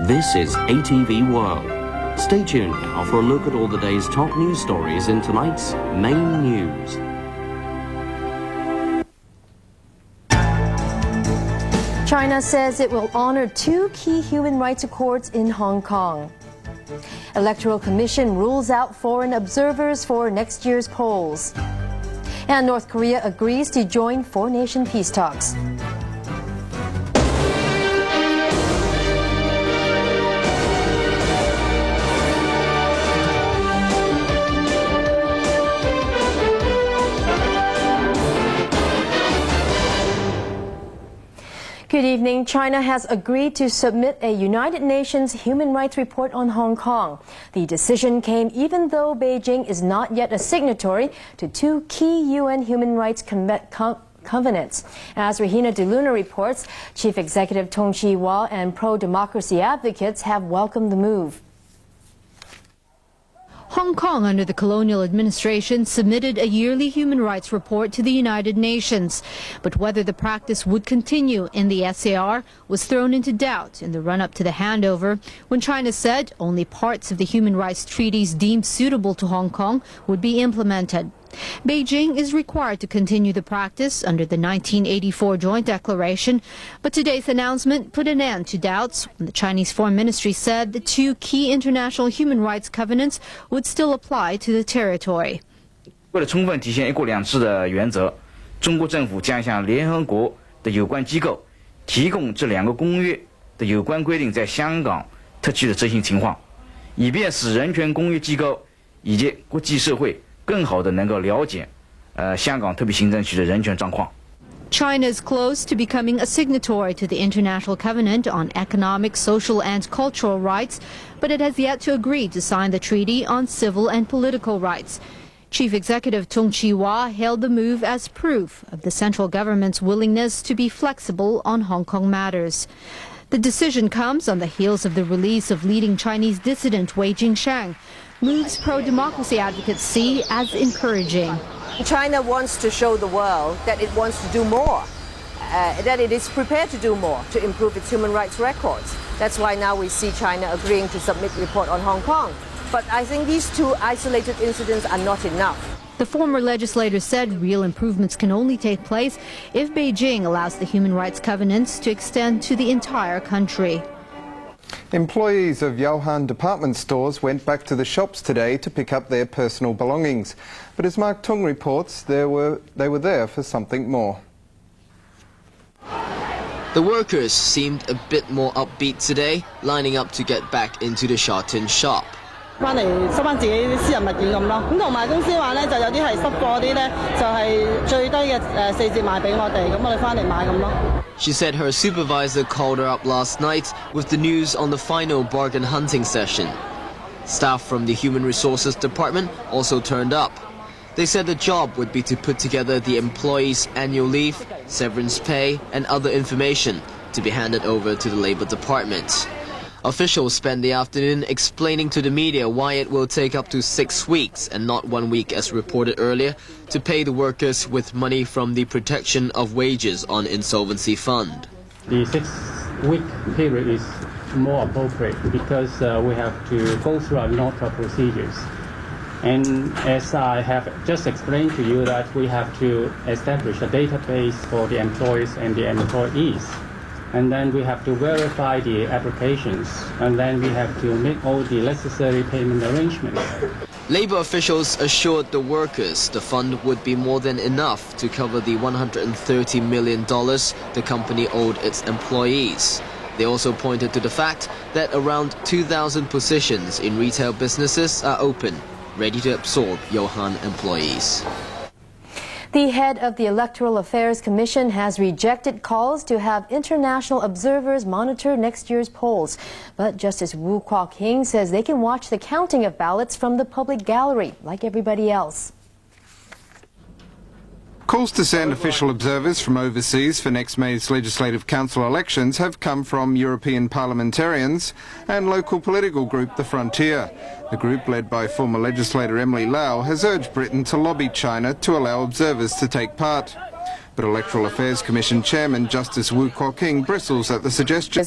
This is ATV World. Stay tuned. I'll for a look at all the day's top news stories in tonight's main news. China says it will honor 2 key human rights accords in Hong Kong. Electoral Commission rules out foreign observers for next year's polls. And North Korea agrees to join 4-nation peace talks. Good evening. China has agreed to submit a United Nations human rights report on Hong Kong. The decision came even though Beijing is not yet a signatory to 2 key UN human rights covenants. As Regina De Luna reports, Chief Executive Tung Chee-hwa and pro-democracy advocates have welcomed the move. Hong Kong, under the colonial administration, submitted a yearly human rights report to the United Nations. But whether the practice would continue in the SAR was thrown into doubt in the run-up to the handover, when China said only parts of the human rights treaties deemed suitable to Hong Kong would be implemented. Beijing is required to continue the practice under the 1984 Joint Declaration, but today's announcement put an end to doubts when the Chinese Foreign Ministry said the 2 key international human rights covenants would still apply to the territory. 为了充分体现一国两制的原则，中国政府将向联合国的有关机构提供这2个公约的有关规定在香港特区的执行情况，以便使人权公约机构以及国际社会更好地能够了解香港特别行政区的人权状况。 China is close to becoming a signatory to the International Covenant on Economic, Social and Cultural Rights, but it has yet to agree to sign the Treaty on Civil and Political Rights. Chief Executive Tung Chee-hwa hailed the move as proof of the central government's willingness to be flexible on Hong Kong matters. The decision comes on the heels of the release of leading Chinese dissident Wei Jingsheng, moves pro-democracy advocates see as encouraging. China wants to show the world that it wants to do more, that it is prepared to do more to improve its human rights records. That's why now we see China agreeing to submit a report on Hong Kong. But I think these 2 isolated incidents are not enough. The former legislator said real improvements can only take place if Beijing allows the human rights covenants to extend to the entire country. Employees of Yohan department stores went back to the shops today to pick up their personal belongings. But as Mark Tung reports, they were there for something more. The workers seemed a bit more upbeat today, lining up to get back into the Sha-Tin shop. 翻嚟收翻自己啲私人物件咁咯，咁同埋公司話咧就有啲係濕貨啲咧，就係最低嘅4折賣俾我哋，咁我哋翻嚟買咁咯。 She said her supervisor called her up last night with the news on the final bargain hunting session. Staff from the Human Resources Department also turned up. They said the job would be to put together the employees' annual leave, severance pay and other information to be handed over to the Labour Department. Officials spent the afternoon explaining to the media why it will take up to 6 weeks and not 1 week as reported earlier to pay the workers with money from the Protection of Wages on Insolvency Fund. The 6-week period is more appropriate because we have to go through a lot of procedures. And as I have just explained to you that we have to establish a database for the employees and the employees. And then we have to verify the applications, and then we have to make all the necessary payment arrangements. Labour officials assured the workers the fund would be more than enough to cover the $130 million the company owed its employees. They also pointed to the fact that around 2,000 positions in retail businesses are open, ready to absorb Yohan employees. The head of the Electoral Affairs Commission has rejected calls to have international observers monitor next year's polls. But Justice Woo Kwok-hing says they can watch the counting of ballots from the public gallery, like everybody else. Calls to send official observers from overseas for next May's Legislative Council elections have come from European parliamentarians and local political group The Frontier. The group, led by former legislator Emily Lau, has urged Britain to lobby China to allow observers to take part. But Electoral Affairs Commission Chairman Justice Woo Kwok-hing bristles at the suggestion.